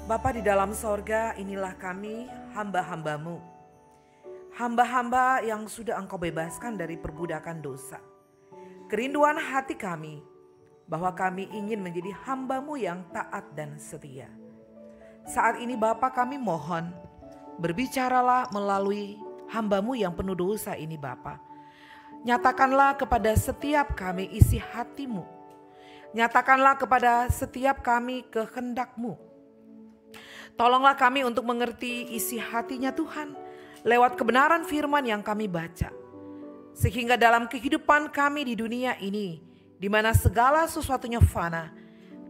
Bapa di dalam sorga, inilah kami, hamba-hambamu. Hamba-hamba yang sudah Engkau bebaskan dari perbudakan dosa. Kerinduan hati kami, bahwa kami ingin menjadi hamba-Mu yang taat dan setia. Saat ini Bapa, kami mohon, berbicaralah melalui hamba-Mu yang penuh dosa ini Bapa. Nyatakanlah kepada setiap kami isi hati-Mu. Nyatakanlah kepada setiap kami kehendak-Mu. Tolonglah kami untuk mengerti isi hatinya Tuhan lewat kebenaran firman yang kami baca. Sehingga dalam kehidupan kami di dunia ini, di mana segala sesuatunya fana,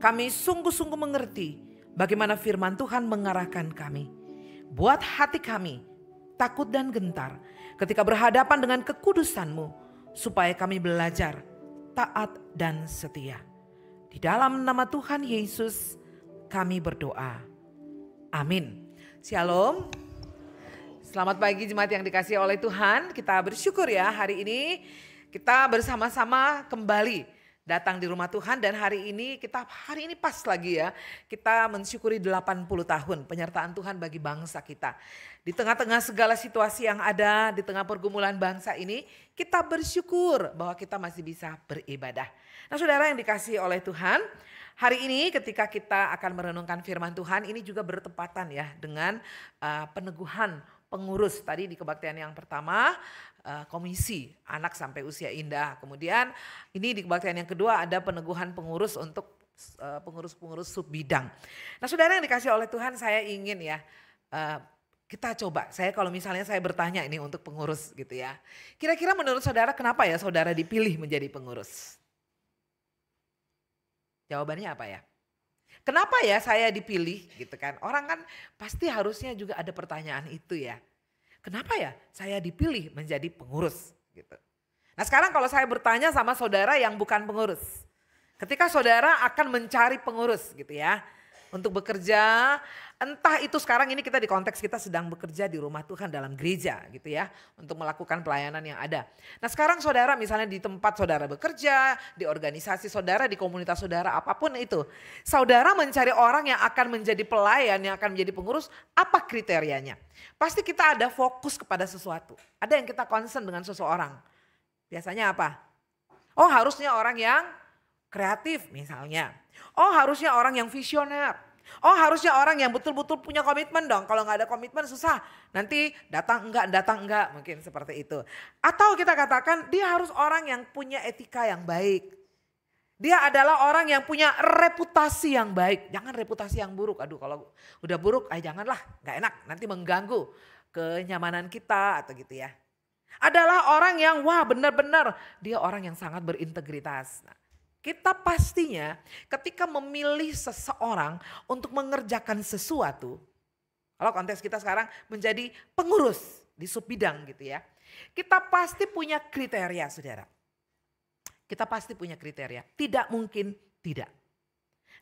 kami sungguh-sungguh mengerti bagaimana firman Tuhan mengarahkan kami. Buat hati kami takut dan gentar ketika berhadapan dengan kekudusan-Mu, supaya kami belajar taat dan setia. Di dalam nama Tuhan Yesus kami berdoa. Amin. Shalom. Selamat pagi jemaat yang dikasihi oleh Tuhan. Kita bersyukur ya hari ini kita bersama-sama kembali datang di rumah Tuhan. Dan hari ini pas lagi ya. Kita mensyukuri 80 tahun penyertaan Tuhan bagi bangsa kita. Di tengah-tengah segala situasi yang ada, di tengah pergumulan bangsa ini, kita bersyukur bahwa kita masih bisa beribadah. Nah saudara yang dikasihi oleh Tuhan, hari ini ketika kita akan merenungkan firman Tuhan, ini juga bertepatan ya dengan peneguhan pengurus. Tadi di kebaktian yang pertama komisi anak sampai usia indah. Kemudian ini di kebaktian yang kedua ada peneguhan pengurus untuk pengurus-pengurus sub bidang. Nah saudara yang dikasihi oleh Tuhan, saya ingin ya kita coba, kalau misalnya saya bertanya ini untuk pengurus gitu ya. Kira-kira menurut saudara kenapa ya saudara dipilih menjadi pengurus? Jawabannya apa ya? Kenapa ya saya dipilih gitu kan? Orang kan pasti harusnya juga ada pertanyaan itu ya. Kenapa ya saya dipilih menjadi pengurus gitu. Nah sekarang kalau saya bertanya sama saudara yang bukan pengurus. Ketika saudara akan mencari pengurus gitu ya. Untuk bekerja, entah itu sekarang ini kita di konteks kita sedang bekerja di rumah Tuhan dalam gereja gitu ya. Untuk melakukan pelayanan yang ada. Nah sekarang saudara misalnya di tempat saudara bekerja, di organisasi saudara, di komunitas saudara, apapun itu. Saudara mencari orang yang akan menjadi pelayan, yang akan menjadi pengurus, apa kriterianya? Pasti kita ada fokus kepada sesuatu. Ada yang kita concern dengan seseorang. Biasanya apa? Oh harusnya orang yang kreatif misalnya. Oh harusnya orang yang visioner. Oh harusnya orang yang betul-betul punya komitmen dong. Kalau nggak ada komitmen susah. Nanti datang enggak mungkin seperti itu. Atau kita katakan dia harus orang yang punya etika yang baik. Dia adalah orang yang punya reputasi yang baik. Jangan reputasi yang buruk. Aduh kalau udah buruk janganlah, nggak enak. Nanti mengganggu kenyamanan kita atau gitu ya. Adalah orang yang benar-benar dia orang yang sangat berintegritas. Nah, kita pastinya ketika memilih seseorang untuk mengerjakan sesuatu, kalau konteks kita sekarang menjadi pengurus di sub bidang gitu ya. Kita pasti punya kriteria saudara. Kita pasti punya kriteria, tidak mungkin tidak.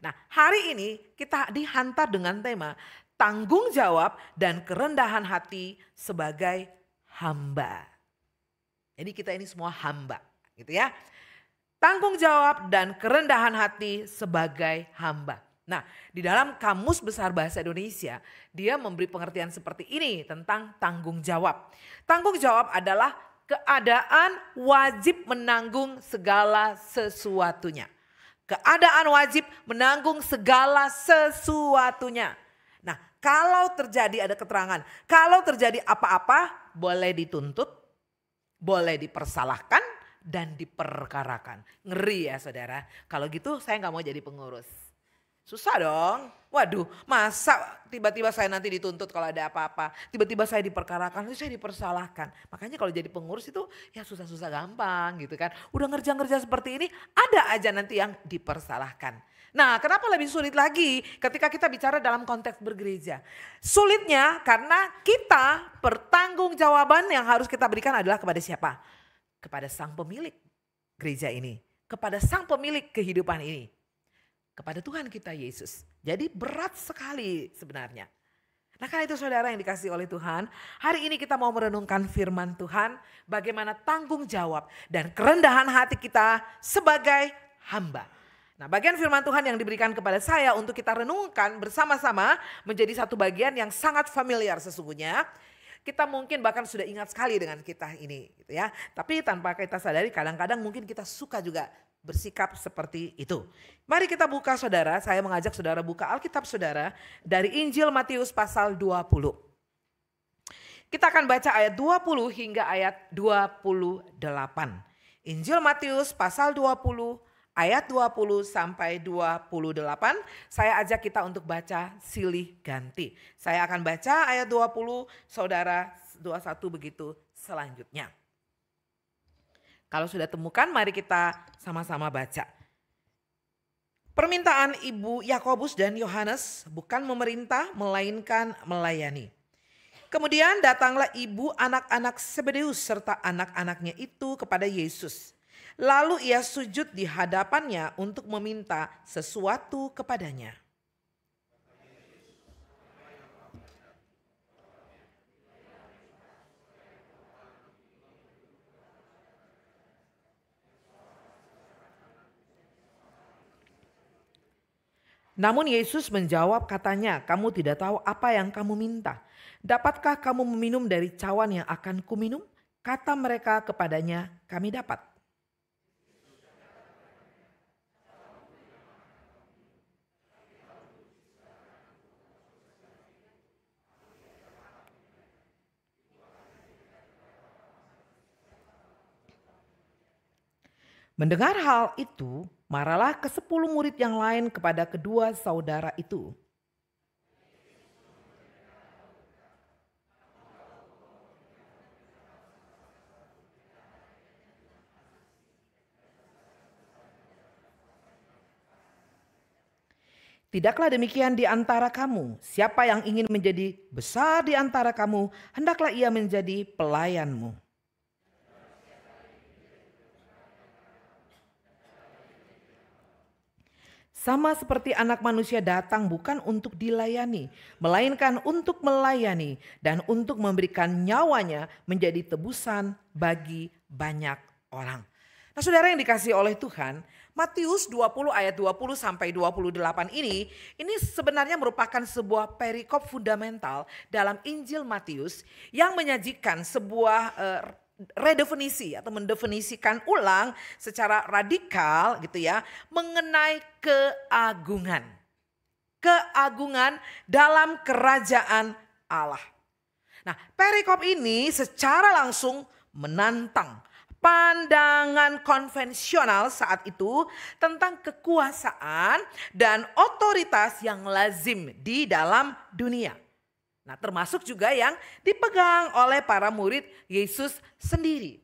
Nah hari ini kita dihantar dengan tema tanggung jawab dan kerendahan hati sebagai hamba. Jadi kita ini semua hamba gitu ya. Tanggung jawab dan kerendahan hati sebagai hamba. Nah, di dalam Kamus Besar Bahasa Indonesia, dia memberi pengertian seperti ini tentang tanggung jawab. Tanggung jawab adalah keadaan wajib menanggung segala sesuatunya. Keadaan wajib menanggung segala sesuatunya. Nah, kalau terjadi ada keterangan, kalau terjadi apa-apa boleh dituntut, boleh dipersalahkan, dan diperkarakan. Ngeri ya saudara. Kalau gitu saya gak mau jadi pengurus. Susah dong. Waduh masa tiba-tiba saya nanti dituntut kalau ada apa-apa. Tiba-tiba saya diperkarakan, nanti saya dipersalahkan. Makanya kalau jadi pengurus itu ya susah-susah gampang gitu kan. Udah ngerja-ngerja seperti ini ada aja nanti yang dipersalahkan. Nah kenapa lebih sulit lagi ketika kita bicara dalam konteks bergereja. Sulitnya karena kita pertanggungjawaban yang harus kita berikan adalah kepada siapa? Kepada sang pemilik gereja ini. Kepada sang pemilik kehidupan ini. Kepada Tuhan kita Yesus. Jadi berat sekali sebenarnya. Nah karena itu saudara yang dikasihi oleh Tuhan. Hari ini kita mau merenungkan firman Tuhan. Bagaimana tanggung jawab dan kerendahan hati kita sebagai hamba. Nah, bagian firman Tuhan yang diberikan kepada saya untuk kita renungkan bersama-sama menjadi satu bagian yang sangat familiar sesungguhnya. Kita mungkin bahkan sudah ingat sekali dengan kita ini gitu ya. Tapi tanpa kita sadari kadang-kadang mungkin kita suka juga bersikap seperti itu. Mari kita buka saudara, saya mengajak saudara buka Alkitab saudara dari Injil Matius pasal 20. Kita akan baca ayat 20 hingga ayat 28. Injil Matius pasal 20 ayat 20 sampai 28, saya ajak kita untuk baca silih ganti. Saya akan baca ayat 20, saudara 21 begitu selanjutnya. Kalau sudah temukan, mari kita sama-sama baca. Permintaan ibu Yakobus dan Yohanes bukan memerintah, melainkan melayani. Kemudian datanglah ibu anak-anak Zebedeus serta anak-anaknya itu kepada Yesus. Lalu ia sujud di hadapannya untuk meminta sesuatu kepadanya. Namun Yesus menjawab katanya, kamu tidak tahu apa yang kamu minta. Dapatkah kamu meminum dari cawan yang akan kuminum? Kata mereka kepadanya, kami dapat. Mendengar hal itu, marahlah ke-10 murid yang lain kepada kedua saudara itu. Tidaklah demikian di antara kamu. Siapa yang ingin menjadi besar di antara kamu, hendaklah ia menjadi pelayanmu. Sama seperti anak manusia datang bukan untuk dilayani, melainkan untuk melayani dan untuk memberikan nyawanya menjadi tebusan bagi banyak orang. Nah saudara yang dikasihi oleh Tuhan, Matius 20 ayat 20 sampai 28 ini sebenarnya merupakan sebuah perikop fundamental dalam Injil Matius yang menyajikan sebuah redefinisi atau mendefinisikan ulang secara radikal gitu ya mengenai keagungan. Keagungan dalam kerajaan Allah. Nah, perikop ini secara langsung menantang pandangan konvensional saat itu tentang kekuasaan dan otoritas yang lazim di dalam dunia. Nah, termasuk juga yang dipegang oleh para murid Yesus sendiri.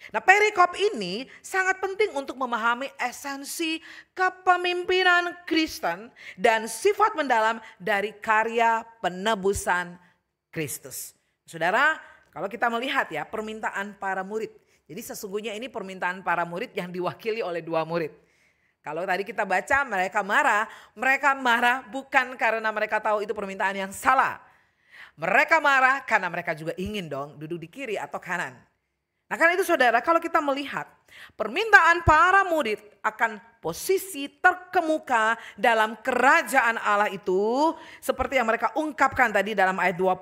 Nah, perikop ini sangat penting untuk memahami esensi kepemimpinan Kristen dan sifat mendalam dari karya penebusan Kristus. Saudara, kalau kita melihat ya permintaan para murid. Jadi sesungguhnya ini permintaan para murid yang diwakili oleh 2 murid. Kalau tadi kita baca mereka marah bukan karena mereka tahu itu permintaan yang salah. Mereka marah karena mereka juga ingin dong duduk di kiri atau kanan. Nah karena itu saudara, kalau kita melihat permintaan para murid akan posisi terkemuka dalam kerajaan Allah itu seperti yang mereka ungkapkan tadi dalam ayat 21,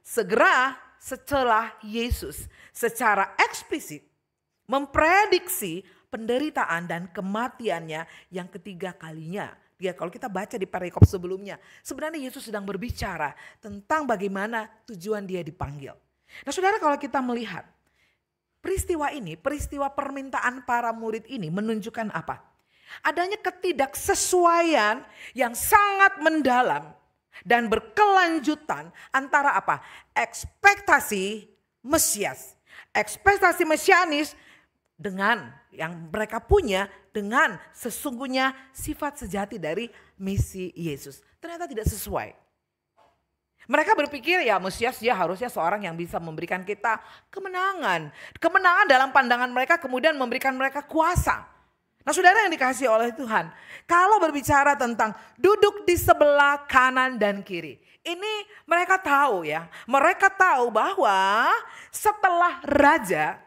segera setelah Yesus secara eksplisit memprediksi penderitaan dan kematiannya yang ketiga kalinya. Ya, kalau kita baca di perikop sebelumnya, sebenarnya Yesus sedang berbicara tentang bagaimana tujuan dia dipanggil. Nah saudara, kalau kita melihat peristiwa ini, peristiwa permintaan para murid ini menunjukkan apa? Adanya ketidaksesuaian yang sangat mendalam dan berkelanjutan antara apa? Ekspektasi Mesias, ekspektasi mesianis dengan yang mereka punya dengan sesungguhnya sifat sejati dari misi Yesus. Ternyata tidak sesuai. Mereka berpikir ya Mesias dia harusnya seorang yang bisa memberikan kita kemenangan. Kemenangan dalam pandangan mereka kemudian memberikan mereka kuasa. Nah saudara yang dikasihi oleh Tuhan. Kalau berbicara tentang duduk di sebelah kanan dan kiri. Ini mereka tahu ya. Mereka tahu bahwa setelah raja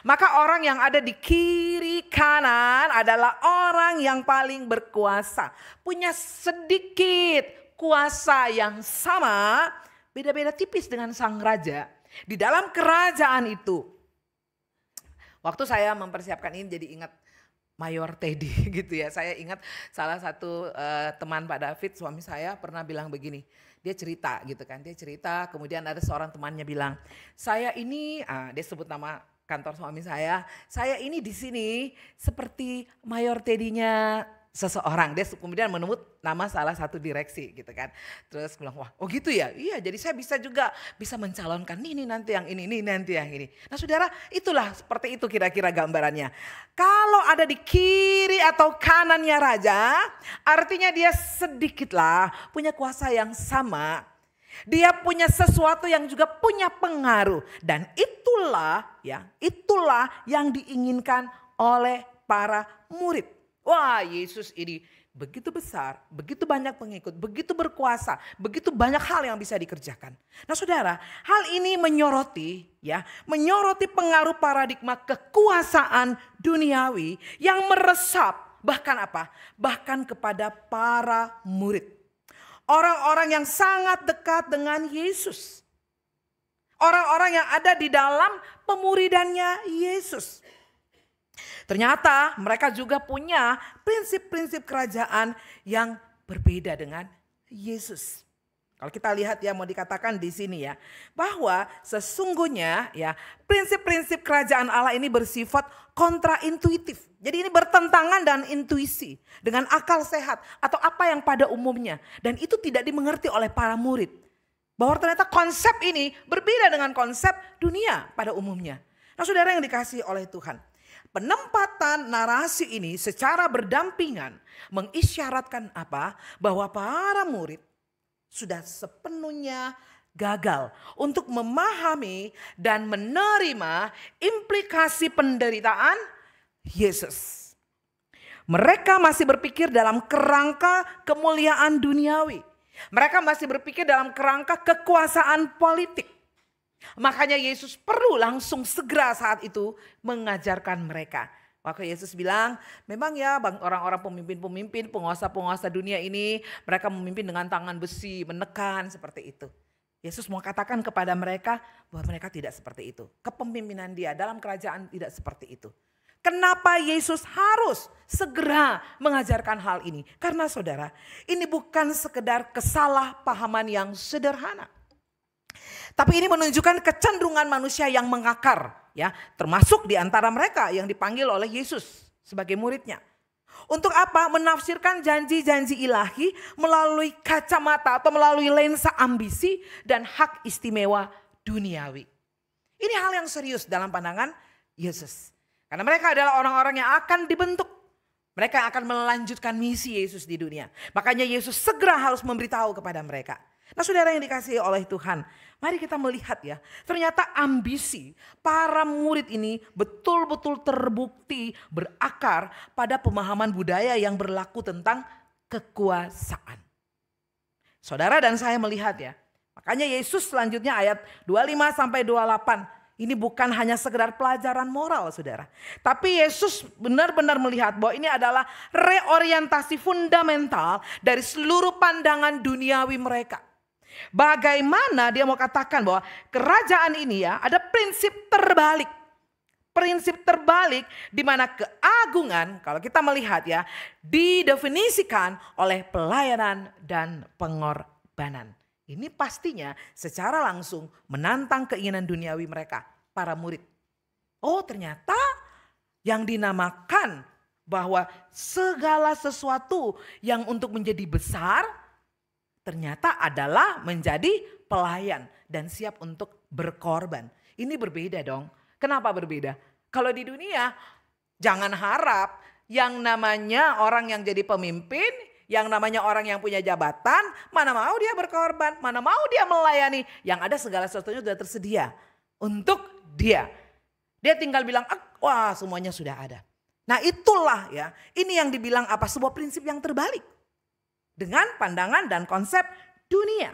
Maka orang yang ada di kiri kanan adalah orang yang paling berkuasa. Punya sedikit kuasa yang sama, beda-beda tipis dengan sang raja. Di dalam kerajaan itu, waktu saya mempersiapkan ini jadi ingat Mayor Teddy gitu ya. Saya ingat salah satu teman Pak David, suami saya pernah bilang begini. Dia cerita gitu kan, dia cerita kemudian ada seorang temannya bilang, saya ini, dia sebut nama kantor suami saya ini di sini seperti Mayor Teddy-nya seseorang. Dia kemudian menemut nama salah satu direksi gitu kan. Terus bilang, wah oh gitu ya, iya jadi saya bisa mencalonkan ini nanti yang ini nanti yang ini. Nah saudara, itulah seperti itu kira-kira gambarannya. Kalau ada di kiri atau kanannya raja, artinya dia sedikitlah punya kuasa yang sama. Dia punya sesuatu yang juga punya pengaruh, dan itulah yang diinginkan oleh para murid. Wah, Yesus ini begitu besar, begitu banyak pengikut, begitu berkuasa, begitu banyak hal yang bisa dikerjakan. Nah, saudara, hal ini menyoroti pengaruh paradigma kekuasaan duniawi yang meresap bahkan kepada para murid. Orang-orang yang sangat dekat dengan Yesus. Orang-orang yang ada di dalam pemuridannya Yesus. Ternyata mereka juga punya prinsip-prinsip kerajaan yang berbeda dengan Yesus. Kalau kita lihat ya, mau dikatakan di sini ya, bahwa sesungguhnya ya prinsip-prinsip kerajaan Allah ini bersifat kontraintuitif. Jadi ini bertentangan dengan intuisi, dengan akal sehat atau apa yang pada umumnya. Dan itu tidak dimengerti oleh para murid. Bahwa ternyata konsep ini berbeda dengan konsep dunia pada umumnya. Nah saudara yang dikasihi oleh Tuhan, penempatan narasi ini secara berdampingan mengisyaratkan apa? Bahwa para murid sudah sepenuhnya gagal untuk memahami dan menerima implikasi penderitaan Yesus. Mereka masih berpikir dalam kerangka kemuliaan duniawi. Mereka masih berpikir dalam kerangka kekuasaan politik. Makanya Yesus perlu langsung segera saat itu mengajarkan mereka. Waktu Yesus bilang, memang ya orang-orang pemimpin-pemimpin, penguasa-penguasa dunia ini, mereka memimpin dengan tangan besi, menekan seperti itu. Yesus mau katakan kepada mereka bahwa mereka tidak seperti itu. Kepemimpinan dia dalam kerajaan tidak seperti itu. Kenapa Yesus harus segera mengajarkan hal ini? Karena saudara, ini bukan sekedar kesalahpahaman yang sederhana. Tapi ini menunjukkan kecenderungan manusia yang mengakar, ya, termasuk di antara mereka yang dipanggil oleh Yesus sebagai muridnya. Untuk apa? Menafsirkan janji-janji ilahi melalui kacamata atau melalui lensa ambisi dan hak istimewa duniawi. Ini hal yang serius dalam pandangan Yesus. Karena mereka adalah orang-orang yang akan dibentuk. Mereka akan melanjutkan misi Yesus di dunia. Makanya Yesus segera harus memberitahu kepada mereka. Nah saudara yang dikasihi oleh Tuhan, mari kita melihat ya, ternyata ambisi para murid ini betul-betul terbukti berakar pada pemahaman budaya yang berlaku tentang kekuasaan. Saudara dan saya melihat ya, makanya Yesus selanjutnya ayat 25 sampai 28. Ini bukan hanya sekedar pelajaran moral saudara. Tapi Yesus benar-benar melihat bahwa ini adalah reorientasi fundamental dari seluruh pandangan duniawi mereka. Bagaimana dia mau katakan bahwa kerajaan ini ya ada prinsip terbalik. Prinsip terbalik di mana keagungan kalau kita melihat ya didefinisikan oleh pelayanan dan pengorbanan. Ini pastinya secara langsung menantang keinginan duniawi mereka, para murid. Oh ternyata yang dinamakan bahwa segala sesuatu yang untuk menjadi besar ternyata adalah menjadi pelayan dan siap untuk berkorban. Ini berbeda dong. Kenapa berbeda? Kalau di dunia jangan harap yang namanya orang yang jadi pemimpin, yang namanya orang yang punya jabatan, mana mau dia berkorban, mana mau dia melayani. Yang ada segala sesuatunya sudah tersedia untuk dia. Dia tinggal bilang, wah semuanya sudah ada. Nah itulah ya, ini yang dibilang apa? Sebuah prinsip yang terbalik. Dengan pandangan dan konsep dunia.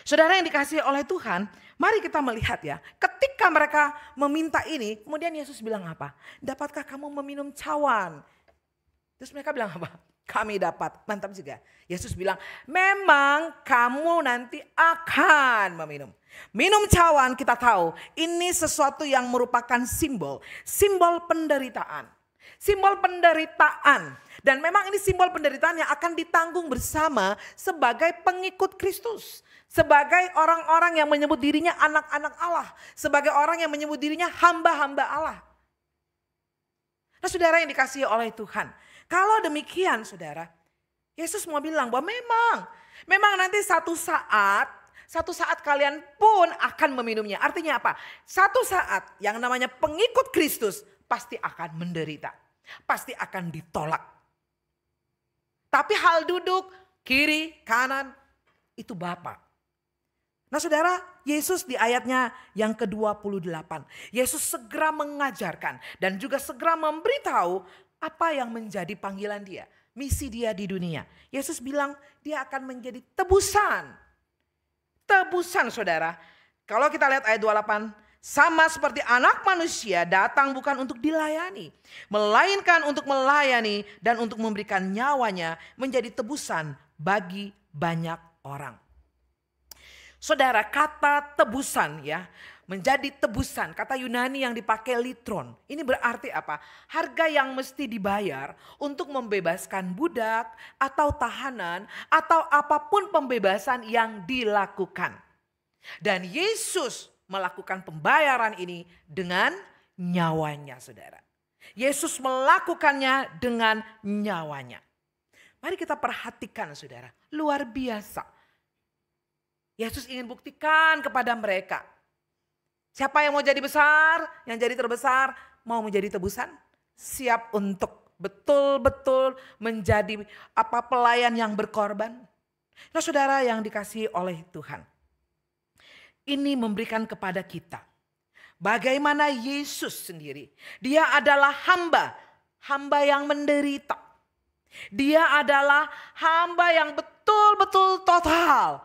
Saudara yang dikasihi oleh Tuhan, Mari kita melihat ya, ketika mereka meminta ini, kemudian Yesus bilang apa? Dapatkah kamu meminum cawan? Terus mereka bilang apa? Kami dapat. Mantap juga. Yesus bilang, memang kamu nanti akan meminum. Minum cawan kita tahu, ini sesuatu yang merupakan simbol. Simbol penderitaan. Simbol penderitaan. Dan memang ini simbol penderitaan yang akan ditanggung bersama sebagai pengikut Kristus. Sebagai orang-orang yang menyebut dirinya anak-anak Allah. Sebagai orang yang menyebut dirinya hamba-hamba Allah. Nah saudara yang dikasihi oleh Tuhan. Kalau demikian saudara, Yesus mau bilang bahwa memang nanti satu saat kalian pun akan meminumnya. Artinya apa? Satu saat yang namanya pengikut Kristus pasti akan menderita. Pasti akan ditolak. Tapi hal duduk kiri, kanan itu Bapa. Nah saudara, Yesus di ayatnya yang ke-28. Yesus segera mengajarkan dan juga segera memberitahu apa yang menjadi panggilan dia. Misi dia di dunia. Yesus bilang dia akan menjadi tebusan. Tebusan saudara. Kalau kita lihat ayat 28. Sama seperti anak manusia datang bukan untuk dilayani. Melainkan untuk melayani dan untuk memberikan nyawanya menjadi tebusan bagi banyak orang. Saudara, kata tebusan ya, menjadi tebusan, kata Yunani yang dipakai litron. Ini berarti apa? Harga yang mesti dibayar untuk membebaskan budak atau tahanan atau apapun pembebasan yang dilakukan. Dan Yesus melakukan pembayaran ini dengan nyawanya saudara. Yesus melakukannya dengan nyawanya. Mari kita perhatikan saudara, luar biasa. Yesus ingin buktikan kepada mereka. Siapa yang mau jadi besar, yang jadi terbesar, mau menjadi tebusan, siap untuk betul-betul menjadi pelayan yang berkorban. Nah saudara yang dikasihi oleh Tuhan. Ini memberikan kepada kita bagaimana Yesus sendiri. Dia adalah hamba yang menderita. Dia adalah hamba yang betul-betul total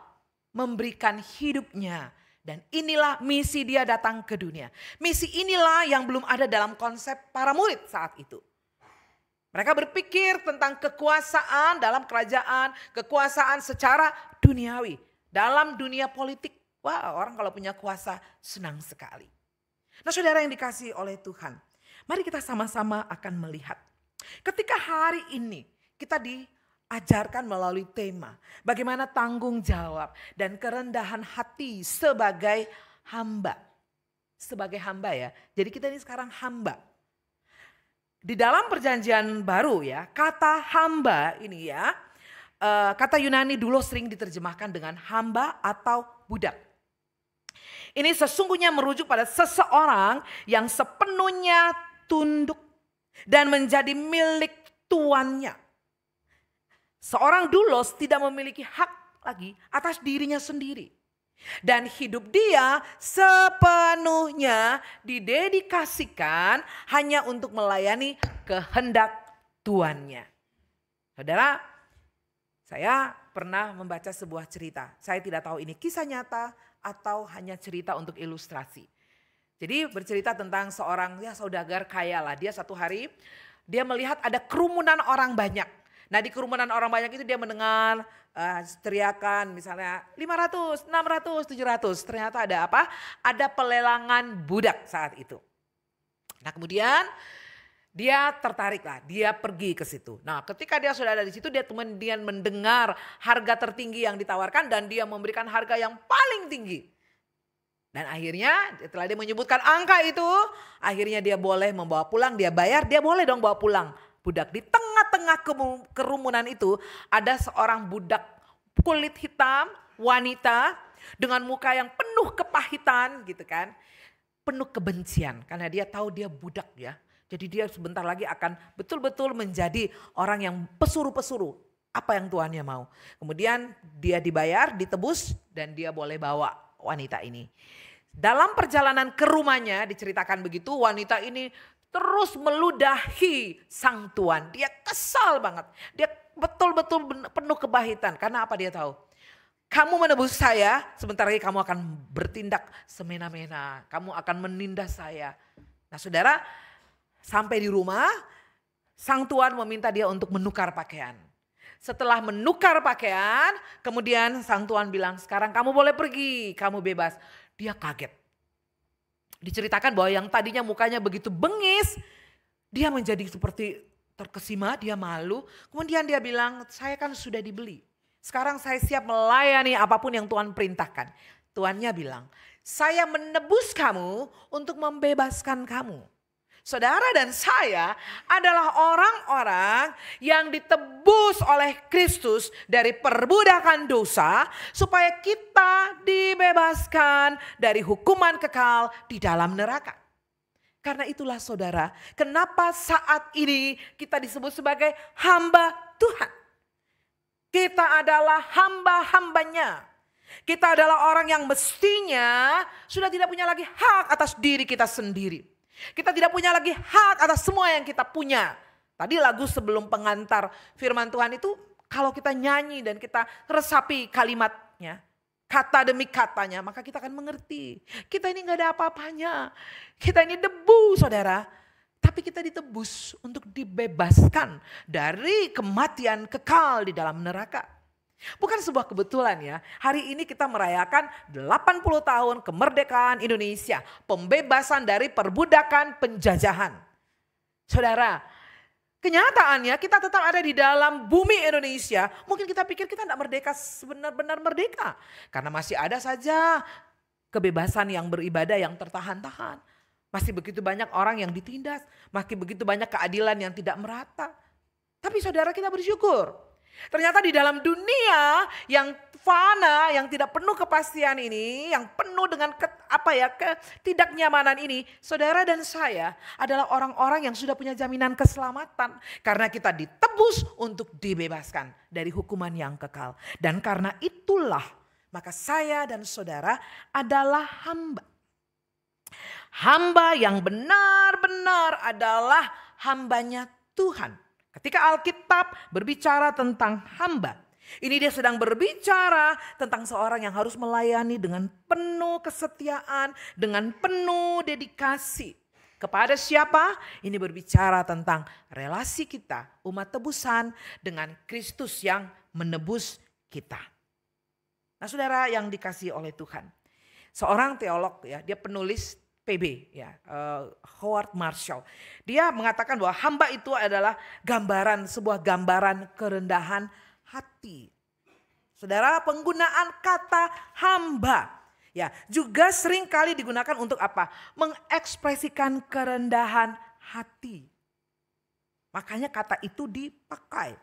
memberikan hidupnya. Dan inilah misi dia datang ke dunia. Misi inilah yang belum ada dalam konsep para murid saat itu. Mereka berpikir tentang kekuasaan dalam kerajaan, kekuasaan secara duniawi. Dalam dunia politik, wah orang kalau punya kuasa senang sekali. Nah saudara yang dikasihi oleh Tuhan, mari kita sama-sama akan melihat. Ketika hari ini kita diajarkan melalui tema bagaimana tanggung jawab dan kerendahan hati sebagai hamba. Sebagai hamba ya, jadi kita ini sekarang hamba. Di dalam perjanjian baru ya, kata hamba ini ya, kata Yunani dulu sering diterjemahkan dengan hamba atau budak. Ini sesungguhnya merujuk pada seseorang yang sepenuhnya tunduk dan menjadi milik tuannya. Seorang doulos tidak memiliki hak lagi atas dirinya sendiri. Dan hidup dia sepenuhnya didedikasikan hanya untuk melayani kehendak tuannya. Saudara, saya pernah membaca sebuah cerita. Saya tidak tahu ini kisah nyata atau hanya cerita untuk ilustrasi. Jadi bercerita tentang seorang saudagar kaya lah. Dia satu hari dia melihat ada kerumunan orang banyak. Nah di kerumunan orang banyak itu dia mendengar teriakan misalnya 500, 600, 700. Ternyata ada apa? Ada pelelangan budak saat itu. Nah kemudian dia tertarik lah, dia pergi ke situ. Nah ketika dia sudah ada di situ dia kemudian mendengar harga tertinggi yang ditawarkan dan dia memberikan harga yang paling tinggi. Dan akhirnya setelah dia menyebutkan angka itu, akhirnya dia boleh membawa pulang, dia bayar, dia boleh dong bawa pulang. Budak di tengah-tengah kerumunan itu ada seorang budak kulit hitam, wanita dengan muka yang penuh kepahitan gitu kan. Penuh kebencian karena dia tahu dia budak ya. Jadi dia sebentar lagi akan betul-betul menjadi orang yang pesuruh-pesuruh apa yang tuannya mau. Kemudian dia dibayar, ditebus dan dia boleh bawa wanita ini. Dalam perjalanan ke rumahnya diceritakan begitu, wanita ini terus meludahi sang tuan. Dia kesal banget. Dia betul-betul penuh kepahitan. Karena apa dia tahu? Kamu menebus saya, sebentar lagi kamu akan bertindak semena-mena. Kamu akan menindas saya. Nah saudara, sampai di rumah, sang tuan meminta dia untuk menukar pakaian. Setelah menukar pakaian, kemudian sang tuan bilang, sekarang kamu boleh pergi, kamu bebas. Dia kaget. Diceritakan bahwa yang tadinya mukanya begitu bengis, dia menjadi seperti terkesima, dia malu. Kemudian dia bilang, saya kan sudah dibeli. Sekarang saya siap melayani apapun yang Tuhan perintahkan. Tuannya bilang, saya menebus kamu untuk membebaskan kamu. Saudara dan saya adalah orang-orang yang ditebus oleh Kristus dari perbudakan dosa supaya kita dibebaskan dari hukuman kekal di dalam neraka. Karena itulah saudara, kenapa saat ini kita disebut sebagai hamba Tuhan. Kita adalah hamba-hambanya. Kita adalah orang yang mestinya sudah tidak punya lagi hak atas diri kita sendiri. Kita tidak punya lagi hak atas semua yang kita punya. Tadi lagu sebelum pengantar firman Tuhan itu kalau kita nyanyi dan kita resapi kalimatnya, kata demi katanya, maka kita akan mengerti. Kita ini gak ada apa-apanya. Kita ini debu saudara. Tapi kita ditebus untuk dibebaskan dari kematian kekal di dalam neraka. Bukan sebuah kebetulan ya. Hari ini kita merayakan 80 tahun kemerdekaan Indonesia. Pembebasan dari perbudakan penjajahan. Saudara, kenyataannya kita tetap ada di dalam bumi Indonesia. Mungkin kita pikir kita tidak merdeka sebenar-benar merdeka. Karena masih ada saja kebebasan yang beribadah yang tertahan-tahan. Masih begitu banyak orang yang ditindas. Masih begitu banyak keadilan yang tidak merata. Tapi saudara kita bersyukur. Ternyata di dalam dunia yang fana, yang tidak penuh kepastian ini, yang penuh dengan ketidaknyamanan ini, saudara dan saya adalah orang-orang yang sudah punya jaminan keselamatan. Karena kita ditebus untuk dibebaskan dari hukuman yang kekal. Dan karena itulah maka saya dan saudara adalah hamba. Hamba yang benar-benar adalah hambanya Tuhan. Ketika Alkitab berbicara tentang hamba, ini dia sedang berbicara tentang seorang yang harus melayani dengan penuh kesetiaan, dengan penuh dedikasi. Kepada siapa? Ini berbicara tentang relasi kita, umat tebusan dengan Kristus yang menebus kita. Nah saudara yang dikasihi oleh Tuhan, seorang teolog ya, dia penulis PB ya, Howard Marshall. Dia mengatakan bahwa hamba itu adalah sebuah gambaran kerendahan hati. Saudara, penggunaan kata hamba ya juga sering kali digunakan untuk apa? Mengekspresikan kerendahan hati. Makanya kata itu dipakai.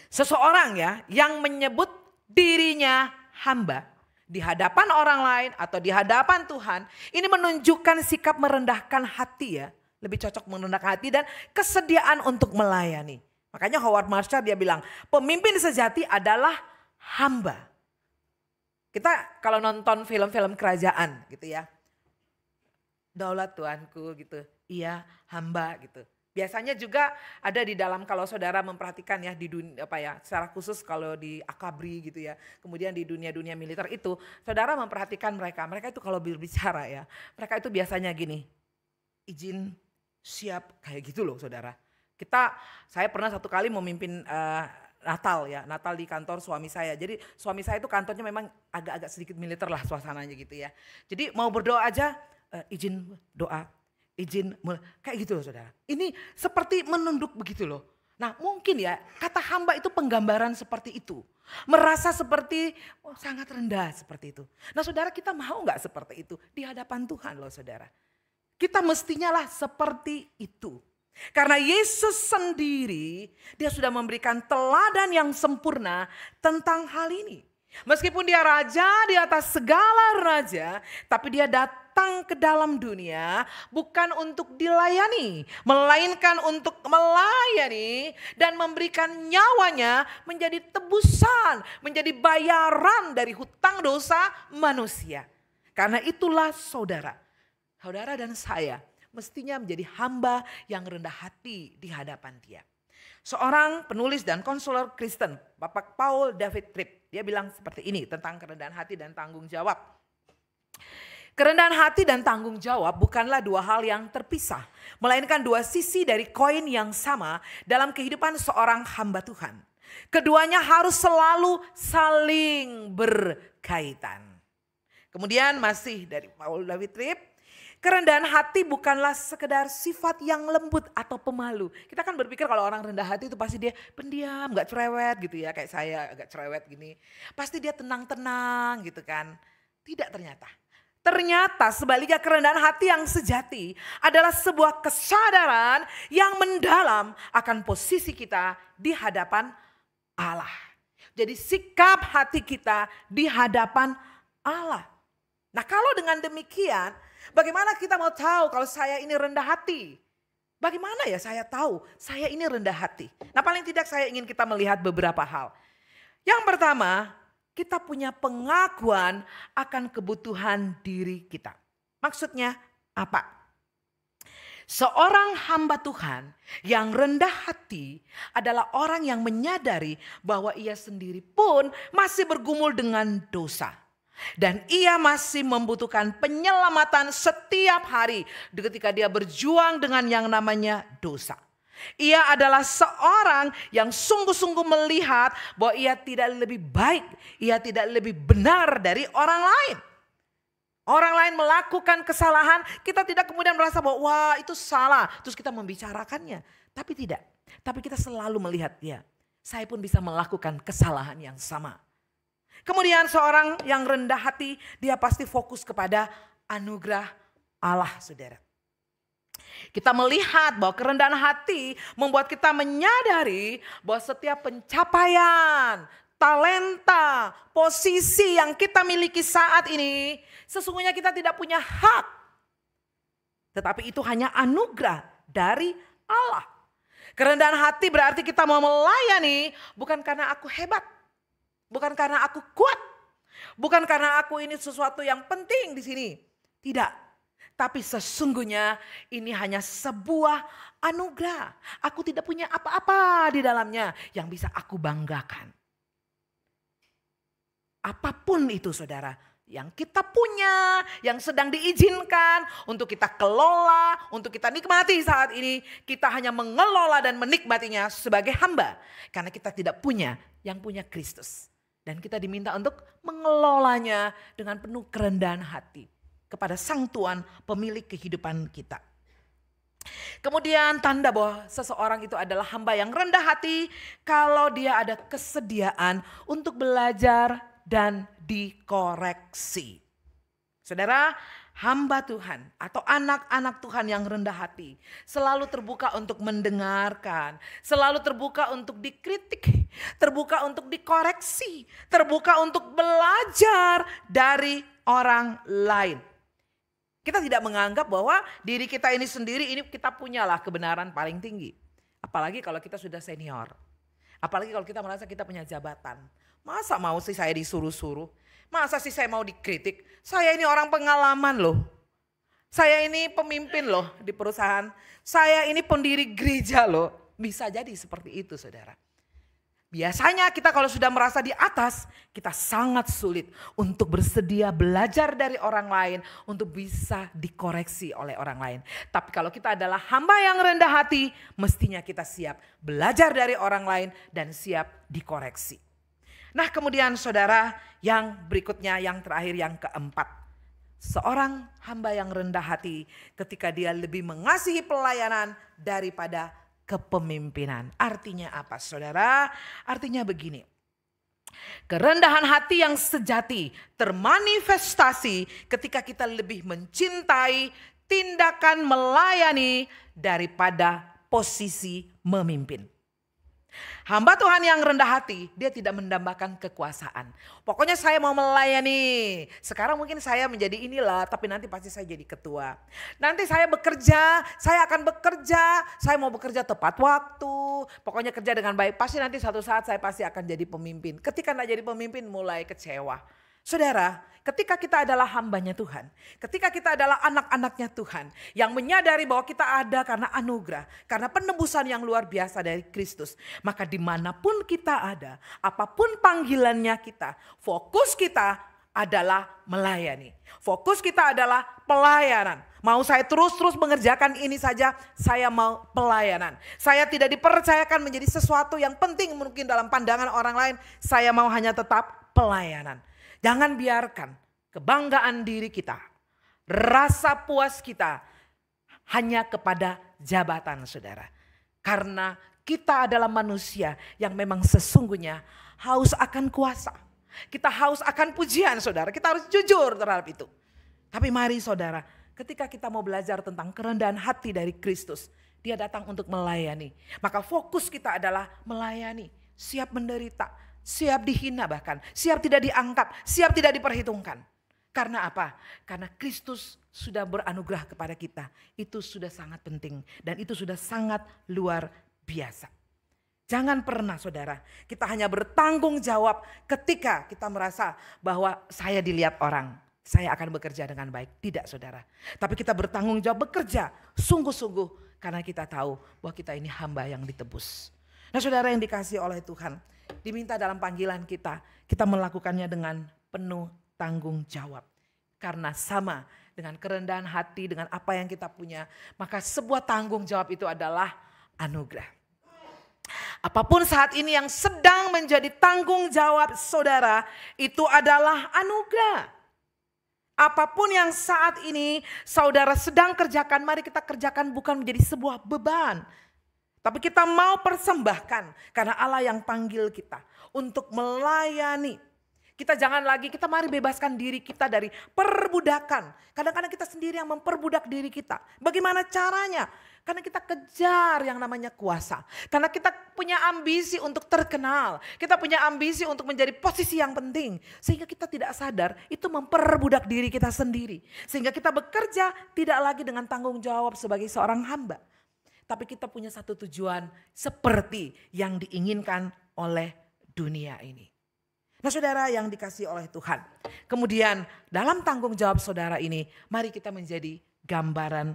Seseorang ya yang menyebut dirinya hamba di hadapan orang lain atau di hadapan Tuhan, ini menunjukkan sikap merendahkan hati ya. Lebih cocok merendahkan hati dan kesediaan untuk melayani. Makanya Howard Marshall dia bilang, pemimpin sejati adalah hamba. Kita kalau nonton film-film kerajaan gitu ya. Daulat Tuanku gitu, iya hamba gitu. Biasanya juga ada di dalam kalau saudara memperhatikan ya di dunia secara khusus kalau di akabri gitu ya. Kemudian di dunia-dunia militer itu saudara memperhatikan mereka itu kalau berbicara ya. Mereka itu biasanya gini, izin siap kayak gitu loh saudara. Saya pernah satu kali memimpin Natal ya, Natal di kantor suami saya. Jadi suami saya itu kantornya memang agak-agak sedikit militer lah suasananya gitu ya. Jadi mau berdoa aja izin doa. Kayak gitu loh saudara. Ini seperti menunduk begitu loh. Nah mungkin ya kata hamba itu penggambaran seperti itu. Merasa seperti sangat rendah seperti itu. Nah saudara kita mau gak seperti itu di hadapan Tuhan loh saudara. Kita mestinya lah seperti itu. Karena Yesus sendiri dia sudah memberikan teladan yang sempurna tentang hal ini. Meskipun dia raja di atas segala raja, tapi dia datang ke dalam dunia bukan untuk dilayani, melainkan untuk melayani dan memberikan nyawanya menjadi tebusan, menjadi bayaran dari hutang dosa manusia. Karena itulah saudara dan saya mestinya menjadi hamba yang rendah hati di hadapan Dia. Seorang penulis dan konselor Kristen, Bapak Paul David Tripp, dia bilang seperti ini tentang kerendahan hati dan tanggung jawab. Kerendahan hati dan tanggung jawab bukanlah dua hal yang terpisah, melainkan dua sisi dari koin yang sama dalam kehidupan seorang hamba Tuhan. Keduanya harus selalu saling berkaitan. Kemudian masih dari Paul David Tripp, kerendahan hati bukanlah sekedar sifat yang lembut atau pemalu. Kita kan berpikir kalau orang rendah hati itu pasti dia pendiam, gak cerewet gitu ya. Kayak saya agak cerewet gini. Pasti dia tenang-tenang gitu kan. Tidak ternyata. Ternyata sebaliknya kerendahan hati yang sejati adalah sebuah kesadaran yang mendalam akan posisi kita di hadapan Allah. Jadi sikap hati kita di hadapan Allah. Nah kalau dengan demikian, bagaimana kita mau tahu kalau saya ini rendah hati? Bagaimana ya saya tahu saya ini rendah hati? Nah paling tidak saya ingin kita melihat beberapa hal. Yang pertama, kita punya pengakuan akan kebutuhan diri kita. Maksudnya apa? Seorang hamba Tuhan yang rendah hati adalah orang yang menyadari bahwa ia sendiri pun masih bergumul dengan dosa. Dan ia masih membutuhkan penyelamatan setiap hari ketika dia berjuang dengan yang namanya dosa. Ia adalah seorang yang sungguh-sungguh melihat bahwa ia tidak lebih baik, ia tidak lebih benar dari orang lain. Orang lain melakukan kesalahan, kita tidak kemudian merasa bahwa wah itu salah, terus kita membicarakannya. Tapi tidak, tapi kita selalu melihat ya, saya pun bisa melakukan kesalahan yang sama. Kemudian seorang yang rendah hati, dia pasti fokus kepada anugerah Allah, saudara. Kita melihat bahwa kerendahan hati membuat kita menyadari bahwa setiap pencapaian, talenta, posisi yang kita miliki saat ini, sesungguhnya kita tidak punya hak. Tetapi itu hanya anugerah dari Allah. Kerendahan hati berarti kita mau melayani bukan karena aku hebat. Bukan karena aku kuat. Bukan karena aku ini sesuatu yang penting di sini. Tidak. Tapi sesungguhnya ini hanya sebuah anugerah. Aku tidak punya apa-apa di dalamnya yang bisa aku banggakan. Apapun itu saudara. Yang kita punya, yang sedang diizinkan untuk kita kelola, untuk kita nikmati saat ini. Kita hanya mengelola dan menikmatinya sebagai hamba. Karena kita tidak punya, yang punya Kristus. Dan kita diminta untuk mengelolanya dengan penuh kerendahan hati kepada Sang Tuhan pemilik kehidupan kita. Kemudian tanda bahwa seseorang itu adalah hamba yang rendah hati kalau dia ada kesediaan untuk belajar dan dikoreksi. Saudara, hamba Tuhan atau anak-anak Tuhan yang rendah hati selalu terbuka untuk mendengarkan, selalu terbuka untuk dikritik, terbuka untuk dikoreksi, terbuka untuk belajar dari orang lain. Kita tidak menganggap bahwa diri kita ini sendiri ini kita punyalah kebenaran paling tinggi. Apalagi kalau kita sudah senior. Apalagi kalau kita merasa kita punya jabatan. Masa mau sih saya disuruh-suruh? Masa sih saya mau dikritik? Saya ini orang pengalaman loh. Saya ini pemimpin loh di perusahaan. Saya ini pendiri gereja loh. Bisa jadi seperti itu saudara. Biasanya kita kalau sudah merasa di atas, kita sangat sulit untuk bersedia belajar dari orang lain untuk bisa dikoreksi oleh orang lain. Tapi kalau kita adalah hamba yang rendah hati, mestinya kita siap belajar dari orang lain dan siap dikoreksi. Nah kemudian saudara yang berikutnya yang terakhir yang keempat. Seorang hamba yang rendah hati ketika dia lebih mengasihi pelayanan daripada kepemimpinan. Artinya apa saudara? Artinya begini. Kerendahan hati yang sejati termanifestasi ketika kita lebih mencintai tindakan melayani daripada posisi memimpin. Hamba Tuhan yang rendah hati, dia tidak mendambakan kekuasaan. Pokoknya saya mau melayani. Sekarang mungkin saya menjadi inilah, tapi nanti pasti saya jadi ketua. Nanti saya bekerja, saya akan bekerja. Saya mau bekerja tepat waktu. Pokoknya kerja dengan baik. Pasti nanti suatu saat saya pasti akan jadi pemimpin. Ketika tidak jadi pemimpin mulai kecewa. Saudara, ketika kita adalah hambanya Tuhan, ketika kita adalah anak-anaknya Tuhan, yang menyadari bahwa kita ada karena anugerah, karena penebusan yang luar biasa dari Kristus, maka dimanapun kita ada, apapun panggilannya kita, fokus kita adalah melayani. Fokus kita adalah pelayanan. Mau saya terus-terus mengerjakan ini saja, saya mau pelayanan. Saya tidak dipercayakan menjadi sesuatu yang penting mungkin dalam pandangan orang lain, saya mau hanya tetap pelayanan. Jangan biarkan kebanggaan diri kita, rasa puas kita hanya kepada jabatan, saudara. Karena kita adalah manusia yang memang sesungguhnya haus akan kuasa. Kita haus akan pujian, saudara. Kita harus jujur terhadap itu. Tapi mari saudara, ketika kita mau belajar tentang kerendahan hati dari Kristus, Dia datang untuk melayani. Maka fokus kita adalah melayani, siap menderita, siap dihina bahkan, siap tidak dianggap, siap tidak diperhitungkan. Karena apa? Karena Kristus sudah beranugerah kepada kita. Itu sudah sangat penting dan itu sudah sangat luar biasa. Jangan pernah saudara, kita hanya bertanggung jawab ketika kita merasa bahwa saya dilihat orang, saya akan bekerja dengan baik. Tidak saudara, tapi kita bertanggung jawab bekerja sungguh-sungguh karena kita tahu bahwa kita ini hamba yang ditebus. Nah saudara yang dikasihi oleh Tuhan, diminta dalam panggilan kita melakukannya dengan penuh tanggung jawab. Karena sama dengan kerendahan hati, dengan apa yang kita punya, maka sebuah tanggung jawab itu adalah anugerah. Apapun saat ini yang sedang menjadi tanggung jawab saudara, itu adalah anugerah. Apapun yang saat ini saudara sedang kerjakan, mari kita kerjakan bukan menjadi sebuah beban. Tapi kita mau persembahkan karena Allah yang panggil kita untuk melayani. Kita jangan lagi, kita mari bebaskan diri kita dari perbudakan. Kadang-kadang kita sendiri yang memperbudak diri kita. Bagaimana caranya? Karena kita kejar yang namanya kuasa. Karena kita punya ambisi untuk terkenal. Kita punya ambisi untuk menjadi posisi yang penting. Sehingga kita tidak sadar itu memperbudak diri kita sendiri. Sehingga kita bekerja tidak lagi dengan tanggung jawab sebagai seorang hamba. Tapi kita punya satu tujuan seperti yang diinginkan oleh dunia ini. Nah saudara yang dikasihi oleh Tuhan. Kemudian dalam tanggung jawab saudara ini, mari kita menjadi gambaran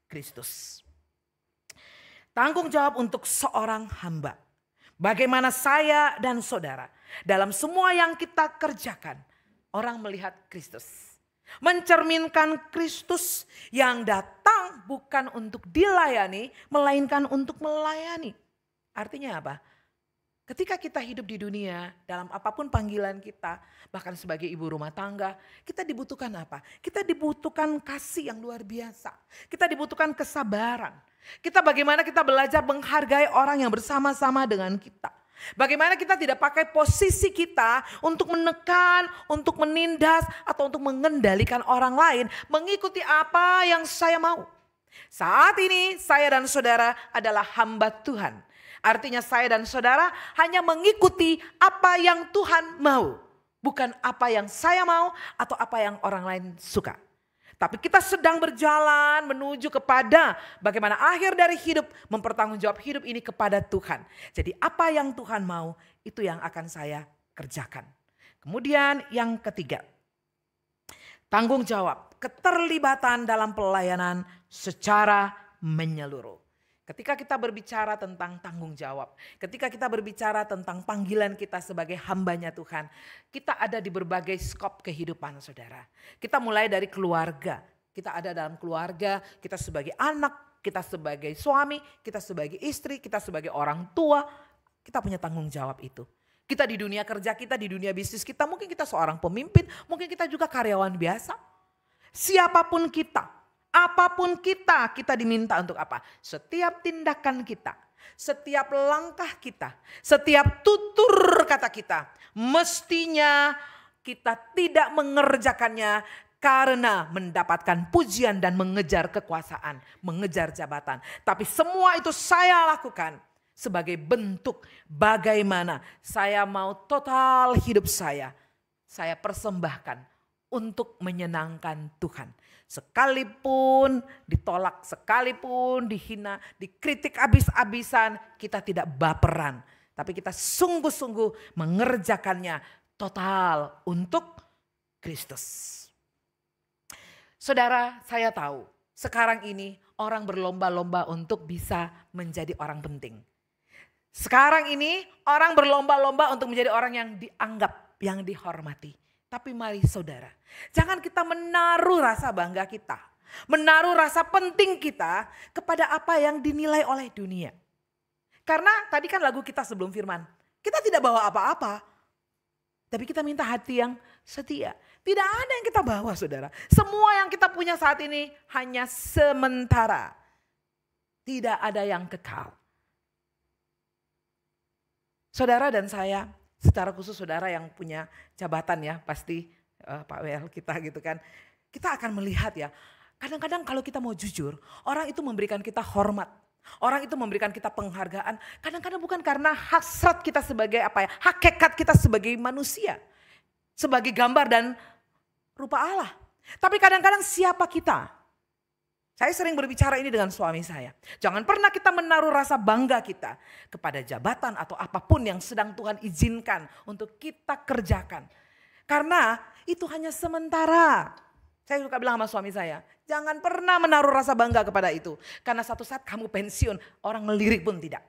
Kristus. Tanggung jawab untuk seorang hamba. Bagaimana saya dan saudara dalam semua yang kita kerjakan, orang melihat Kristus. Mencerminkan Kristus yang datang bukan untuk dilayani, melainkan untuk melayani. Artinya apa? Ketika kita hidup di dunia, dalam apapun panggilan kita, bahkan sebagai ibu rumah tangga, kita dibutuhkan apa? Kita dibutuhkan kasih yang luar biasa. Kita dibutuhkan kesabaran. Bagaimana kita belajar menghargai orang yang bersama-sama dengan kita. Bagaimana kita tidak pakai posisi kita untuk menekan, untuk menindas, atau untuk mengendalikan orang lain, mengikuti apa yang saya mau. Saat ini saya dan saudara adalah hamba Tuhan. Artinya saya dan saudara hanya mengikuti apa yang Tuhan mau. Bukan apa yang saya mau atau apa yang orang lain suka. Tapi kita sedang berjalan menuju kepada bagaimana akhir dari hidup, mempertanggungjawab hidup ini kepada Tuhan. Jadi apa yang Tuhan mau itu yang akan saya kerjakan. Kemudian yang ketiga, tanggung jawab, keterlibatan dalam pelayanan secara menyeluruh. Ketika kita berbicara tentang tanggung jawab, ketika kita berbicara tentang panggilan kita sebagai hambanya Tuhan, kita ada di berbagai skop kehidupan saudara. Kita mulai dari keluarga, kita ada dalam keluarga, kita sebagai anak, kita sebagai suami, kita sebagai istri, kita sebagai orang tua, kita punya tanggung jawab itu. Kita di dunia kerja kita, di dunia bisnis kita, mungkin kita seorang pemimpin, mungkin kita juga karyawan biasa. Siapapun kita. Apapun kita diminta untuk apa? Setiap tindakan kita, setiap langkah kita, setiap tutur kata kita, mestinya kita tidak mengerjakannya karena mendapatkan pujian dan mengejar kekuasaan, mengejar jabatan. Tapi semua itu saya lakukan sebagai bentuk bagaimana saya mau total hidup saya persembahkan untuk menyenangkan Tuhan. Sekalipun ditolak, sekalipun dihina, dikritik habis-habisan, kita tidak baperan. Tapi kita sungguh-sungguh mengerjakannya total untuk Kristus. Saudara, saya tahu sekarang ini orang berlomba-lomba untuk bisa menjadi orang penting. Sekarang ini orang berlomba-lomba untuk menjadi orang yang dianggap, yang dihormati. Tapi mari saudara, jangan kita menaruh rasa bangga kita, menaruh rasa penting kita kepada apa yang dinilai oleh dunia. Karena tadi kan lagu kita sebelum firman, kita tidak bawa apa-apa. Tapi kita minta hati yang setia. Tidak ada yang kita bawa saudara. Semua yang kita punya saat ini hanya sementara. Tidak ada yang kekal. Saudara dan saya, secara khusus saudara yang punya jabatan ya, pasti Pak WL kita gitu kan. Kita akan melihat ya, kadang-kadang kalau kita mau jujur, orang itu memberikan kita hormat. Orang itu memberikan kita penghargaan, kadang-kadang bukan karena hasrat kita sebagai hakikat kita sebagai manusia. Sebagai gambar dan rupa Allah. Tapi kadang-kadang siapa kita? Saya sering berbicara ini dengan suami saya. Jangan pernah kita menaruh rasa bangga kita kepada jabatan atau apapun yang sedang Tuhan izinkan untuk kita kerjakan. Karena itu hanya sementara. Saya suka bilang sama suami saya, jangan pernah menaruh rasa bangga kepada itu. Karena satu saat kamu pensiun, orang melirik pun tidak.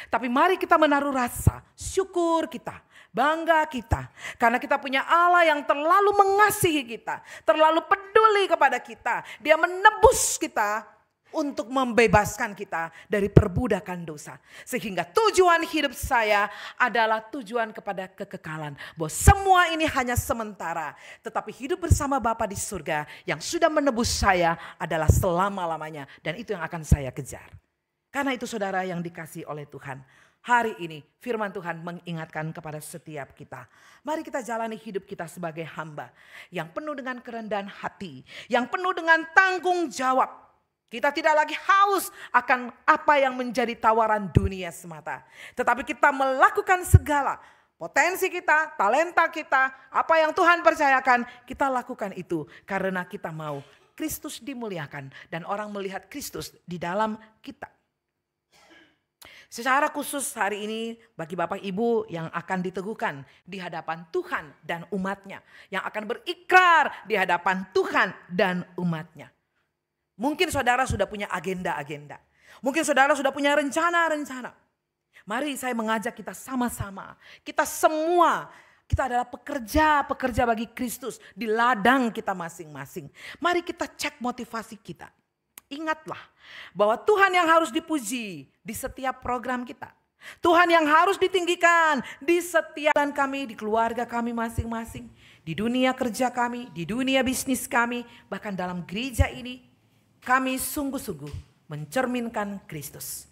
Tapi mari kita menaruh rasa syukur kita, bangga kita. Karena kita punya Allah yang terlalu mengasihi kita, terlalu peduli kepada kita. Dia menebus kita untuk membebaskan kita dari perbudakan dosa. Sehingga tujuan hidup saya adalah tujuan kepada kekekalan. Bahwa semua ini hanya sementara. Tetapi hidup bersama Bapa di surga yang sudah menebus saya adalah selama-lamanya. Dan itu yang akan saya kejar. Karena itu saudara yang dikasihi oleh Tuhan. Hari ini firman Tuhan mengingatkan kepada setiap kita. Mari kita jalani hidup kita sebagai hamba. Yang penuh dengan kerendahan hati. Yang penuh dengan tanggung jawab. Kita tidak lagi haus akan apa yang menjadi tawaran dunia semata. Tetapi kita melakukan segala potensi kita, talenta kita, apa yang Tuhan percayakan, kita lakukan itu. Karena kita mau Kristus dimuliakan dan orang melihat Kristus di dalam kita. Secara khusus hari ini bagi Bapak Ibu yang akan diteguhkan di hadapan Tuhan dan umatnya. Yang akan berikrar di hadapan Tuhan dan umatnya. Mungkin saudara sudah punya agenda-agenda. Mungkin saudara sudah punya rencana-rencana. Mari saya mengajak kita sama-sama. Kita semua, kita adalah pekerja bagi Kristus di ladang kita masing-masing. Mari kita cek motivasi kita. Ingatlah bahwa Tuhan yang harus dipuji di setiap program kita. Tuhan yang harus ditinggikan di setiap kami, di keluarga kami masing-masing. Di dunia kerja kami, di dunia bisnis kami, bahkan dalam gereja ini. Kami sungguh-sungguh mencerminkan Kristus.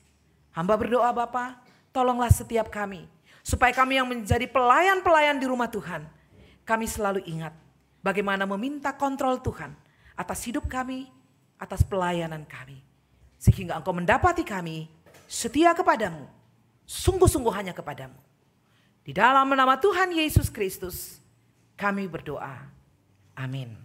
Hamba berdoa Bapa, tolonglah setiap kami. Supaya kami yang menjadi pelayan-pelayan di rumah Tuhan. Kami selalu ingat bagaimana meminta kontrol Tuhan atas hidup kami, atas pelayanan kami. Sehingga Engkau mendapati kami setia kepadamu. Sungguh-sungguh hanya kepadamu. Di dalam nama Tuhan Yesus Kristus kami berdoa. Amin.